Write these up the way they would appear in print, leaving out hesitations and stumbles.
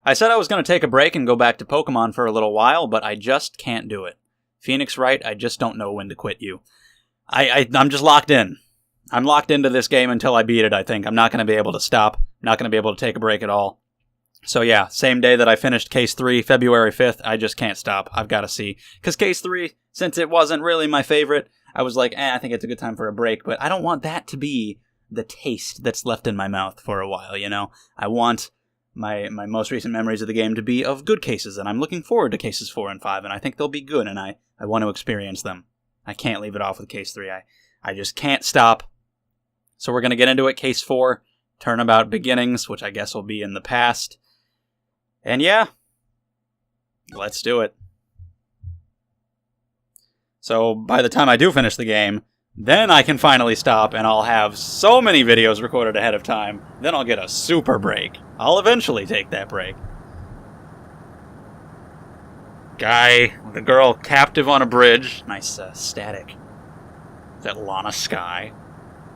I said I was going to take a break and go back to Pokemon for a little while, but I just can't do it. Phoenix Wright, I just don't know when to quit you. I'm just locked in. I'm locked into this game until I beat it, I think. I'm not going to be able to stop. I'm not going to be able to take a break at all. So yeah, same day that I finished Case 3, February 5th, I just can't stop. I've got to see. Because Case 3, since it wasn't really my favorite, I was like, I think it's a good time for a break, but I don't want that to be the taste that's left in my mouth for a while, you know? I want my most recent memories of the game to be of good cases, and I'm looking forward to Cases 4 and 5, and I think they'll be good, and I want to experience them. I can't leave it off with Case 3. I just can't stop. So we're going to get into it. Case 4, Turnabout Beginnings, which I guess will be in the past. And yeah, let's do it. So by the time I do finish the game, then I can finally stop, and I'll have so many videos recorded ahead of time. Then I'll get a super break. I'll eventually take that break. Guy, the girl captive on a bridge. Nice static. Is that Lana Sky?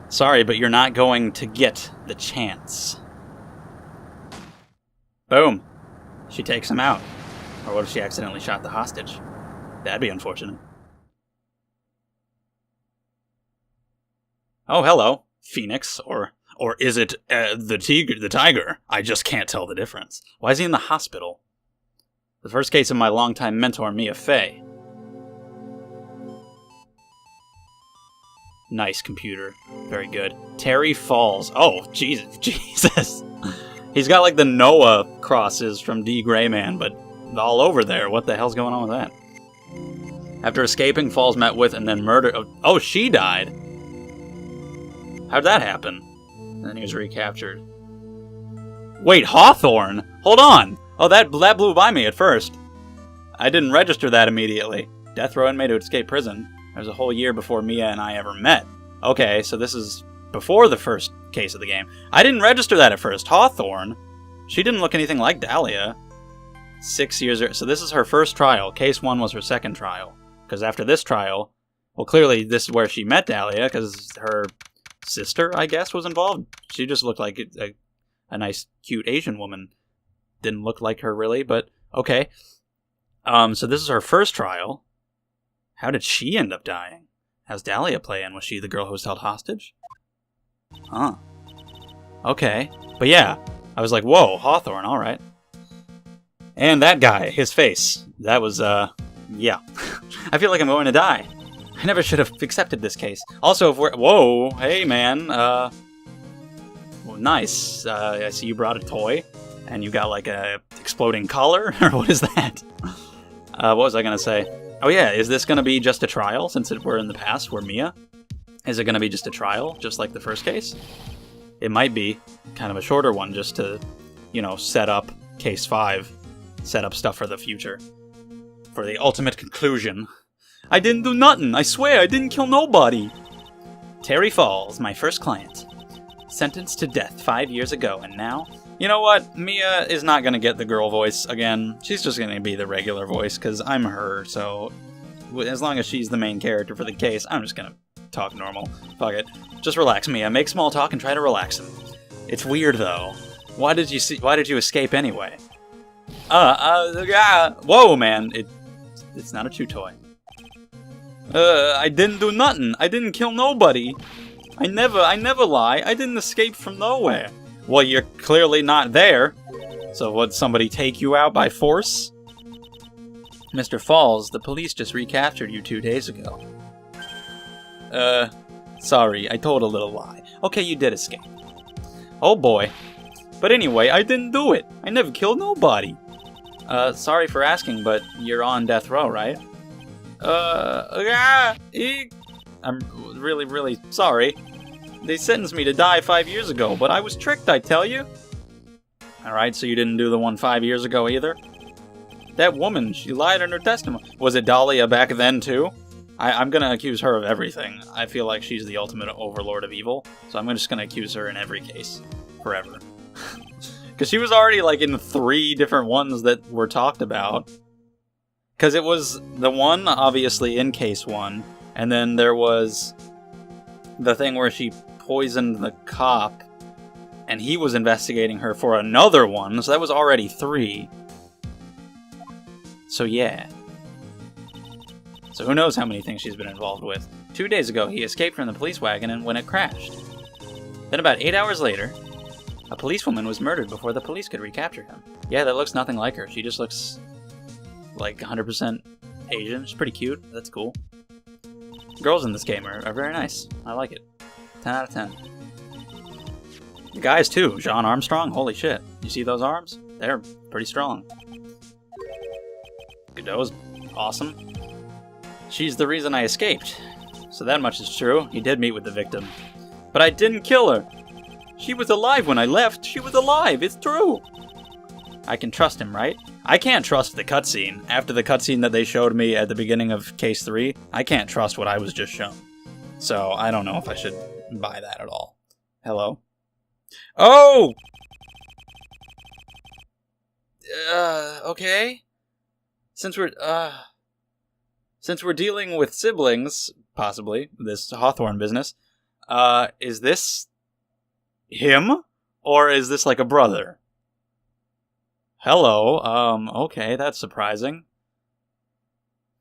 Sorry, but you're not going to get the chance. Boom. She takes him out. Or what if she accidentally shot the hostage? That'd be unfortunate. Oh, hello, Phoenix, or is it the tiger? I just can't tell the difference. Why is he in the hospital? The first case of my longtime mentor, Mia Fey. Nice computer. Very good. Terry Falls. Oh, Jesus. He's got like the Noah crosses from D. Grayman, but all over there. What the hell's going on with that? After escaping, Falls met with and then murdered... Oh, she died. How'd that happen? And then he was recaptured. Wait, Hawthorne? Hold on! Oh, that blew by me at first. I didn't register that immediately. Death row inmate who escaped prison. There was a whole year before Mia and I ever met. Okay, so this is before the first case of the game. I didn't register that at first. Hawthorne? She didn't look anything like Dahlia. 6 years... So this is her first trial. Case 1 was her second trial. Because after this trial... Well, clearly this is where she met Dahlia, because her sister, I guess, was involved. She just looked like a nice, cute Asian woman. Didn't look like her, really, but okay. So this is her first trial. How did she end up dying? How's Dahlia play in? Was she the girl who was held hostage? Huh. Okay. But yeah, I was like, whoa, Hawthorne, alright. And that guy, his face. That was, yeah. I feel like I'm going to die. I never should have accepted this case. Also, if we're... Whoa, hey, man. Well, nice. I see you brought a toy. And you got, like, a exploding collar? Or what is that? What was I going to say? Oh, yeah, is this going to be just a trial, since we're in the past, we're Mia? Is it going to be just a trial, just like the first case? It might be kind of a shorter one, just to, you know, set up Case 5. Set up stuff for the future. For the ultimate conclusion. I didn't do nothing, I swear, I didn't kill nobody. Terry Falls, my first client. Sentenced to death 5 years ago, and now... You know what? Mia is not going to get the girl voice again. She's just going to be the regular voice, because I'm her, so... As long as she's the main character for the case, I'm just going to talk normal. Fuck it. Just relax, Mia. Make small talk and try to relax him. It's weird, though. Why did you escape anyway? Whoa, man. It's not a chew toy. I didn't do nothing. I didn't kill nobody. I never lie. I didn't escape from nowhere. Well, you're clearly not there. So would somebody take you out by force? Mr. Falls, the police just recaptured you 2 days ago. Sorry, I told a little lie. Okay, you did escape. Oh boy. But anyway, I didn't do it. I never killed nobody. Sorry for asking, but you're on death row, right? I'm really, really sorry. They sentenced me to die 5 years ago, but I was tricked, I tell you. Alright, so you didn't do the one 5 years ago either? That woman, she lied in her testimony. Was it Dahlia back then, too? I'm gonna accuse her of everything. I feel like she's the ultimate overlord of evil, so I'm just gonna accuse her in every case. Forever. Because she was already, like, in 3 different ones that were talked about. Because it was the one, obviously, in Case 1, and then there was the thing where she poisoned the cop And he was investigating her for another one, so that was already 3. So yeah. So who knows how many things she's been involved with. 2 days ago, he escaped from the police wagon and when it crashed. Then about 8 hours later, a policewoman was murdered before the police could recapture him. Yeah, that looks nothing like her. She just looks like 100% Asian. She's pretty cute. That's cool. Girls in this game are very nice. I like it. 10 out of 10. The guys, too. John Armstrong. Holy shit. You see those arms? They're pretty strong. Godot's awesome. She's the reason I escaped. So that much is true. He did meet with the victim. But I didn't kill her. She was alive when I left. She was alive. It's true. I can trust him, right? I can't trust the cutscene. After the cutscene that they showed me at the beginning of Case 3, I can't trust what I was just shown. So I don't know if I should buy that at all. Hello? Oh! Okay. Since we're dealing with siblings, possibly, this Hawthorne business, is this him? Or is this like a brother? Hello, okay, that's surprising.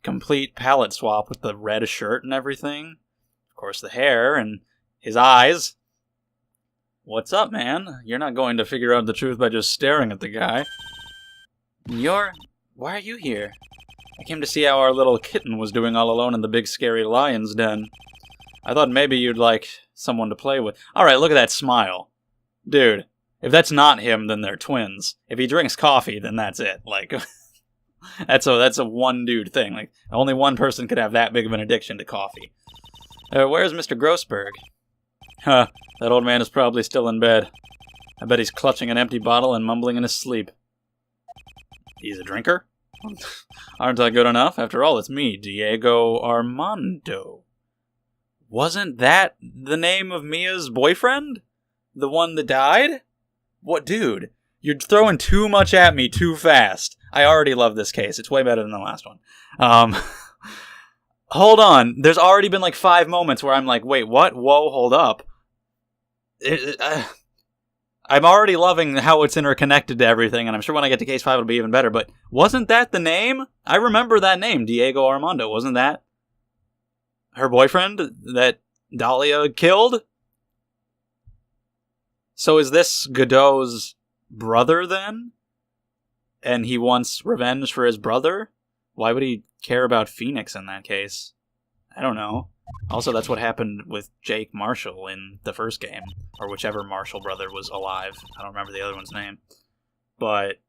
Complete palette swap with the red shirt and everything. Of course, the hair and his eyes. What's up, man? You're not going to figure out the truth by just staring at the guy. Why are you here? I came to see how our little kitten was doing all alone in the big scary lion's den. I thought maybe you'd like someone to play with. Alright, look at that smile. Dude, if that's not him, then they're twins. If he drinks coffee, then that's it. Like, that's a one-dude thing. Like, only one person could have that big of an addiction to coffee. Where's Mr. Grossberg? Huh, that old man is probably still in bed. I bet he's clutching an empty bottle and mumbling in his sleep. He's a drinker? Aren't I good enough? After all, it's me, Diego Armando. Wasn't that the name of Mia's boyfriend? The one that died? What, dude? You're throwing too much at me too fast. I already love this case. It's way better than the last one. Hold on. There's already been like 5 moments where I'm like, wait, what? Whoa, hold up. I'm already loving how it's interconnected to everything, and I'm sure when I get to case 5 it'll be even better, but wasn't that the name? I remember that name, Diego Armando. Wasn't that her boyfriend that Dahlia killed? So is this Godot's brother then? And he wants revenge for his brother? Why would he care about Phoenix in that case? I don't know. Also, that's what happened with Jake Marshall in the first game. Or whichever Marshall brother was alive. I don't remember the other one's name. But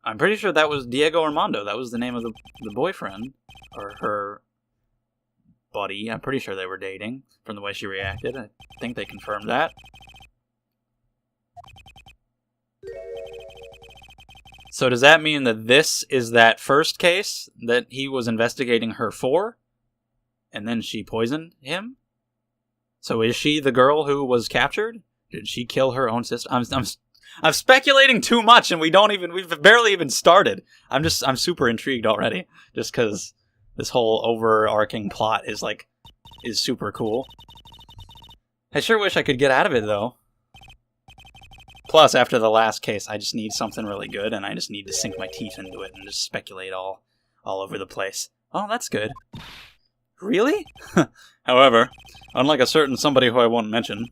I'm pretty sure that was Diego Armando. That was the name of the boyfriend. Or her buddy. I'm pretty sure they were dating from the way she reacted. I think they confirmed that. So does that mean that this is that first case that he was investigating her for? And then she poisoned him? So is she the girl who was captured? Did she kill her own sister? I'm speculating too much and we've barely even started. I'm super intrigued already. Just because this whole overarching plot is super cool. I sure wish I could get out of it though. Plus, after the last case, I just need something really good, and I just need to sink my teeth into it and just speculate all over the place. Oh, that's good. Really? However, unlike a certain somebody who I won't mention,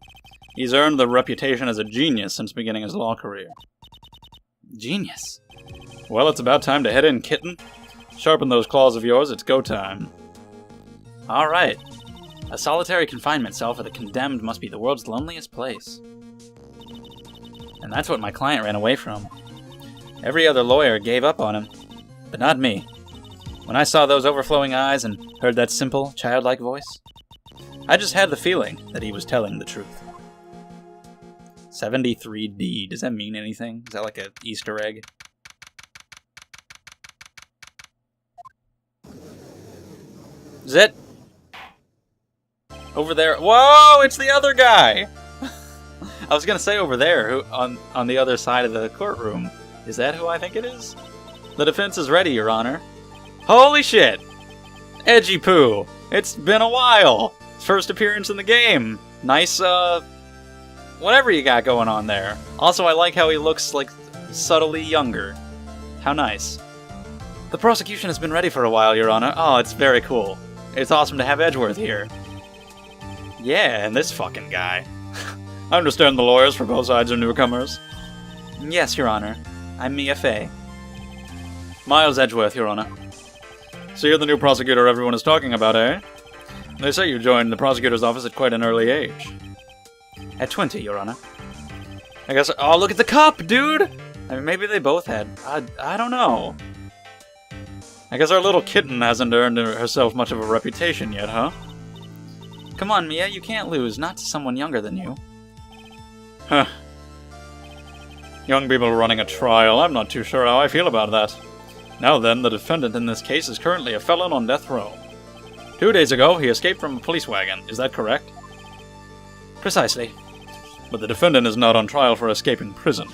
he's earned the reputation as a genius since beginning his law career. Genius? Well, it's about time to head in, kitten. Sharpen those claws of yours, it's go time. Alright. A solitary confinement cell for the condemned must be the world's loneliest place. And that's what my client ran away from. Every other lawyer gave up on him, but not me. When I saw those overflowing eyes and heard that simple, childlike voice, I just had the feeling that he was telling the truth. 73D, does that mean anything? Is that like an Easter egg? Is it? Over there. Whoa, it's the other guy! I was gonna say over there, who on the other side of the courtroom. Is that who I think it is? The defense is ready, Your Honor. Holy shit! Edgy Poo! It's been a while! First appearance in the game! Nice, whatever you got going on there. Also, I like how he looks, like, subtly younger. How nice. The prosecution has been ready for a while, Your Honor. Oh, it's very cool. It's awesome to have Edgeworth here. Yeah, and this fucking guy. I understand the lawyers for both sides are newcomers. Yes, Your Honor. I'm Mia Fey. Miles Edgeworth, Your Honor. So you're the new prosecutor everyone is talking about, eh? They say you joined the prosecutor's office at quite an early age. At 20, Your Honor. I guess... Oh, look at the cup, dude! I mean, maybe they both had... I don't know. I guess our little kitten hasn't earned herself much of a reputation yet, huh? Come on, Mia, you can't lose, not to someone younger than you. Huh. Young people running a trial, I'm not too sure how I feel about that. Now then, the defendant in this case is currently a felon on death row. 2 days ago, he escaped from a police wagon, is that correct? Precisely. But the defendant is not on trial for escaping prison.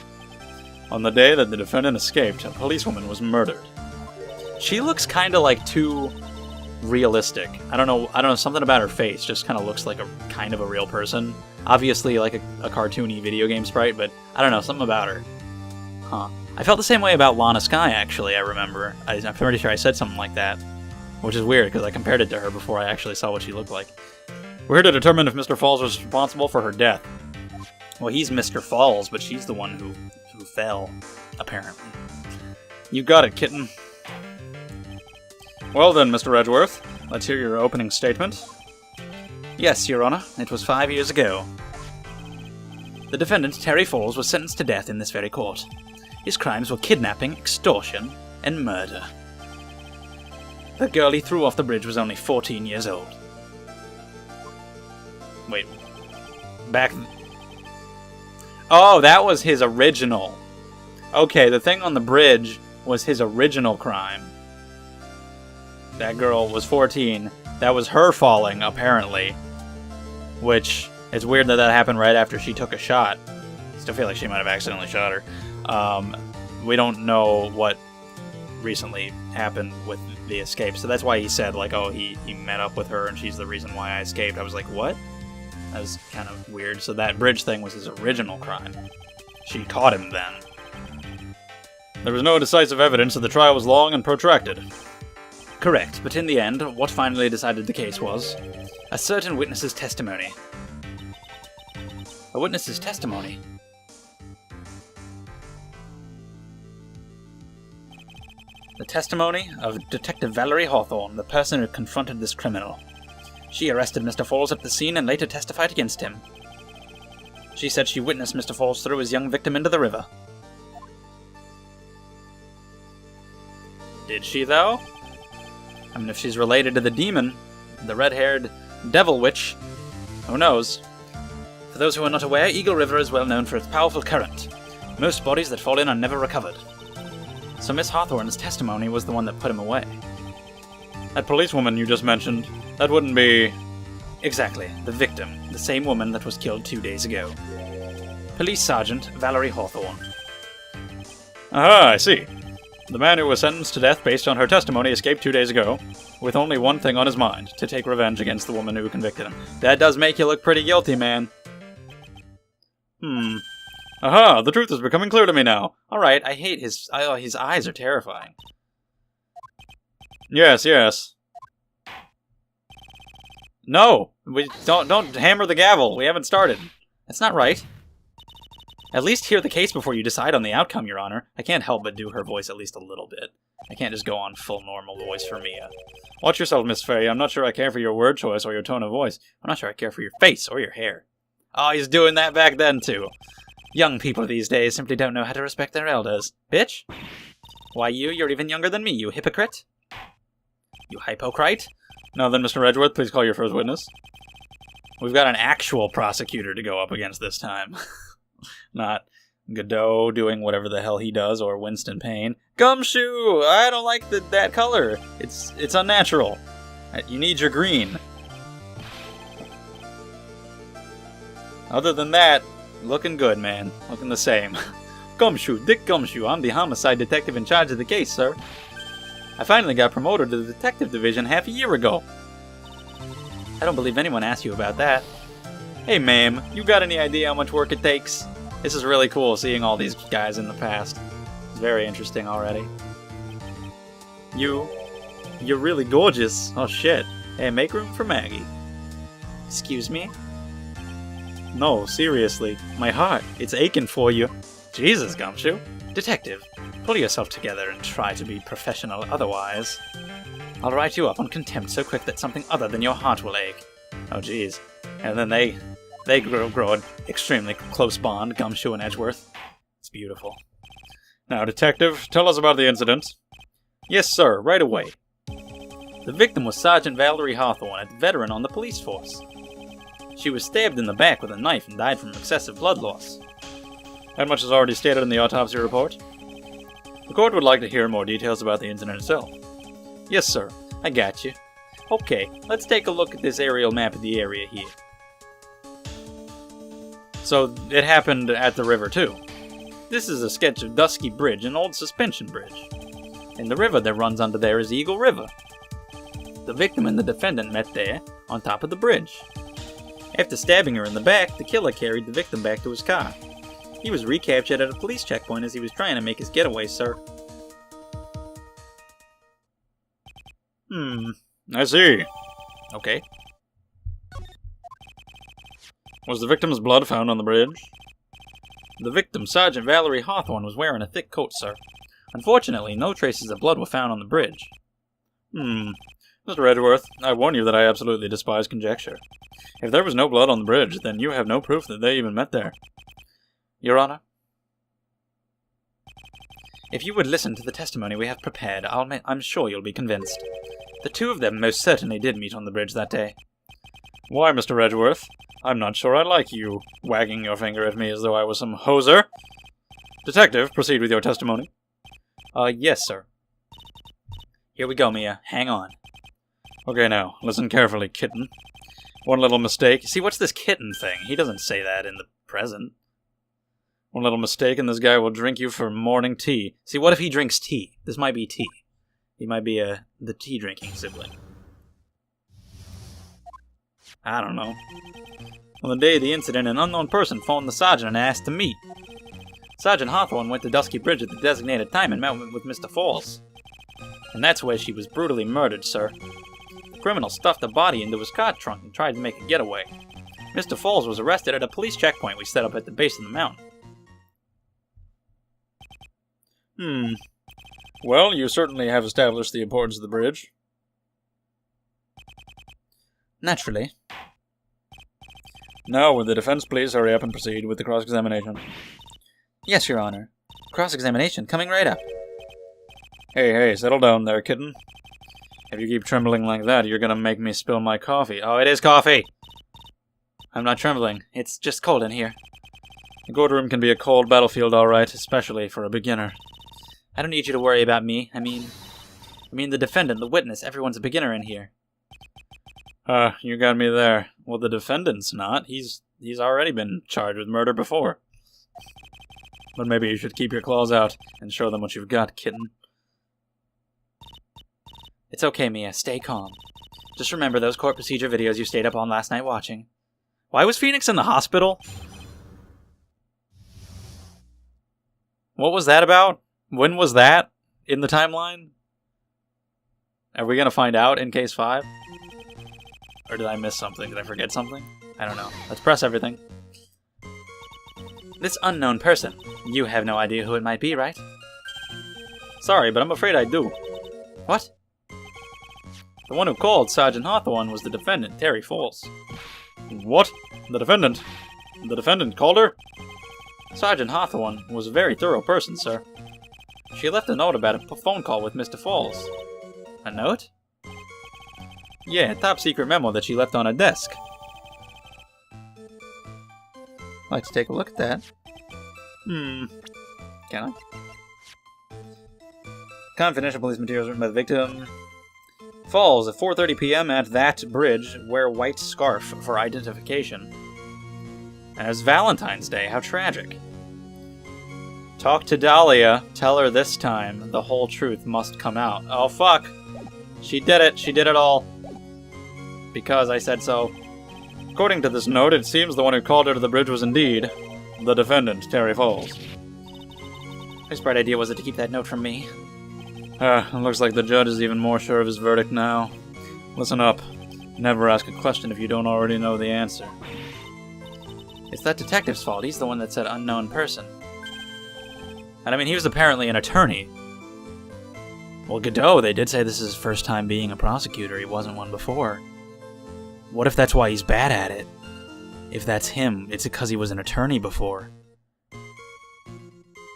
On the day that the defendant escaped, a policewoman was murdered. She looks kinda like too realistic. I don't know, something about her face just kinda looks like a kind of a real person. Obviously like a cartoony video game sprite, but I don't know, something about her. Huh. I felt the same way about Lana Skye, actually, I remember. I'm pretty sure I said something like that. Which is weird, because I compared it to her before I actually saw what she looked like. We're here to determine if Mr. Falls was responsible for her death. Well, he's Mr. Falls, but she's the one who fell, apparently. You got it, kitten. Well then, Mr. Edgeworth, let's hear your opening statement. Yes, Your Honor, it was 5 years ago. The defendant, Terry Falls, was sentenced to death in this very court. His crimes were kidnapping, extortion, and murder. The girl he threw off the bridge was only 14 years old. Wait. Oh, that was his original. Okay, the thing on the bridge was his original crime. That girl was 14. That was her falling, apparently. Which, it's weird that happened right after she took a shot. Still feel like she might have accidentally shot her. We don't know what recently happened with the escape, so that's why he said, like, oh, he met up with her and she's the reason why I escaped. I was like, what? That was kind of weird. So that bridge thing was his original crime. She caught him then. There was no decisive evidence, so the trial was long and protracted. Correct, but in the end, what finally decided the case was a certain witness's testimony. A witness's testimony? The testimony of Detective Valerie Hawthorne, the person who confronted this criminal. She arrested Mr. Falls at the scene and later testified against him. She said she witnessed Mr. Falls throw his young victim into the river. Did she, though? I mean, if she's related to the demon, the red-haired devil witch, who knows? For those who are not aware, Eagle River is well known for its powerful current. Most bodies that fall in are never recovered. So Miss Hawthorne's testimony was the one that put him away. That policewoman you just mentioned, that wouldn't be... Exactly, the victim, the same woman that was killed 2 days ago. Police Sergeant Valerie Hawthorne. Aha, I see. The man who was sentenced to death based on her testimony escaped 2 days ago, with only one thing on his mind, to take revenge against the woman who convicted him. That does make you look pretty guilty, man. Aha, the truth is becoming clear to me now. Alright, I hate his eyes are terrifying. Yes, yes. No! We don't hammer the gavel. We haven't started. That's not right. At least hear the case before you decide on the outcome, Your Honor. I can't help but do her voice at least a little bit. I can't just go on full normal voice for Mia. Watch yourself, Miss Fey. I'm not sure I care for your word choice or your tone of voice. I'm not sure I care for your face or your hair. Oh, he's doing that back then, too. Young people these days simply don't know how to respect their elders. Bitch? Why you're even younger than me, you hypocrite? You hypocrite? Now then, Mr. Edgeworth, please call your first witness. We've got an actual prosecutor to go up against this time. Not Godot doing whatever the hell he does, or Winston Payne. Gumshoe! I don't like that color. It's unnatural. You need your green. Other than that, looking good, man. Looking the same. Gumshoe, Dick Gumshoe. I'm the homicide detective in charge of the case, sir. I finally got promoted to the detective division half a year ago. I don't believe anyone asked you about that. Hey, ma'am, you got any idea how much work it takes? This is really cool, seeing all these guys in the past. It's very interesting already. You're really gorgeous. Oh, shit. Hey, make room for Maggie. Excuse me? No, seriously. My heart, it's aching for you. Jesus, Gumshoe. Detective, pull yourself together and try to be professional otherwise. I'll write you up on contempt so quick that something other than your heart will ache. Oh, jeez. And then they grow an extremely close bond, Gumshoe and Edgeworth. It's beautiful. Now, Detective, tell us about the incident. Yes, sir, right away. The victim was Sergeant Valerie Hawthorne, a veteran on the police force. She was stabbed in the back with a knife and died from excessive blood loss. That much is already stated in the autopsy report. The court would like to hear more details about the incident itself. Yes, sir. I got you. Okay, let's take a look at this aerial map of the area here. So, it happened at the river, too. This is a sketch of Dusky Bridge, an old suspension bridge. And the river that runs under there is Eagle River. The victim and the defendant met there, on top of the bridge. After stabbing her in the back, the killer carried the victim back to his car. He was recaptured at a police checkpoint as he was trying to make his getaway, sir. I see. Okay. Was the victim's blood found on the bridge? The victim, Sergeant Valerie Hawthorne, was wearing a thick coat, sir. Unfortunately, no traces of blood were found on the bridge. Mr. Edgeworth, I warn you that I absolutely despise conjecture. If there was no blood on the bridge, then you have no proof that they even met there. Your Honor, if you would listen to the testimony we have prepared, I'm sure you'll be convinced. The two of them most certainly did meet on the bridge that day. Why, Mr. Edgeworth? I'm not sure I like you, wagging your finger at me as though I was some hoser. Detective, proceed with your testimony. Yes, sir. Here we go, Mia. Hang on. Okay, now, listen carefully, kitten. One little mistake. See, what's this kitten thing? He doesn't say that in the present. One little mistake and this guy will drink you for morning tea. See, what if he drinks tea? This might be tea. He might be the tea-drinking sibling. I don't know. On the day of the incident, an unknown person phoned the sergeant and asked to meet. Sergeant Hawthorne went to Dusky Bridge at the designated time and met with Mr. Falls. And that's where she was brutally murdered, sir. The criminal stuffed the body into his car trunk and tried to make a getaway. Mr. Falls was arrested at a police checkpoint we set up at the base of the mountain. Well, you certainly have established the importance of the bridge. Naturally. Now, will the defense please hurry up and proceed with the cross-examination? Yes, Your Honor. Cross-examination coming right up. Hey, settle down there, kitten. If you keep trembling like that, you're gonna make me spill my coffee. Oh, it is coffee! I'm not trembling. It's just cold in here. The courtroom can be a cold battlefield, all right, especially for a beginner. I don't need you to worry about me. I mean the defendant, the witness. Everyone's a beginner in here. You got me there. Well, the defendant's not. He's already been charged with murder before. But maybe you should keep your claws out and show them what you've got, kitten. It's okay, Mia. Stay calm. Just remember those court procedure videos you stayed up on last night watching. Why was Phoenix in the hospital? What was that about? When was that in the timeline? Are we going to find out in Case 5? Or did I miss something? Did I forget something? I don't know. Let's press everything. This unknown person. You have no idea who it might be, right? Sorry, but I'm afraid I do. What? The one who called Sergeant Hawthorne was the defendant, Terry Falls. What? The defendant? The defendant called her? Sergeant Hawthorne was a very thorough person, sir. She left a note about a phone call with Mr. Falls. A note? Yeah, a top-secret memo that she left on her desk. I'd like to take a look at that. Can I? Confidential police materials written by the victim. Falls at 4:30 p.m. at that bridge. Wear white scarf for identification. As Valentine's Day. How tragic. Talk to Dahlia. Tell her this time the whole truth must come out. Oh, fuck. She did it. She did it all. Because I said so. According to this note, it seems the one who called her to the bridge was indeed the defendant, Terry Falls. Whose bright idea was it to keep that note from me? It looks like the judge is even more sure of his verdict now. Listen up. Never ask a question if you don't already know the answer. It's that detective's fault. He's the one that said unknown person. And I mean, he was apparently an attorney. Well, Godot, they did say this is his first time being a prosecutor. He wasn't one before. What if that's why he's bad at it? If that's him, it's because he was an attorney before.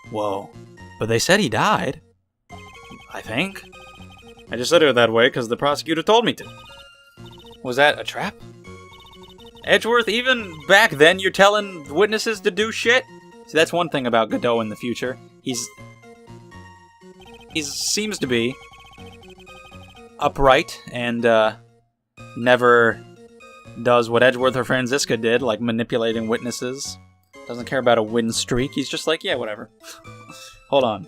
Whoa. But they said he died. I think. I just said it that way because the prosecutor told me to. Was that a trap? Edgeworth, even back then you're telling witnesses to do shit? See, that's one thing about Godot in the future. He seems to be upright and never does what Edgeworth or Franziska did, like manipulating witnesses. Doesn't care about a win streak. He's just like, yeah, whatever. Hold on.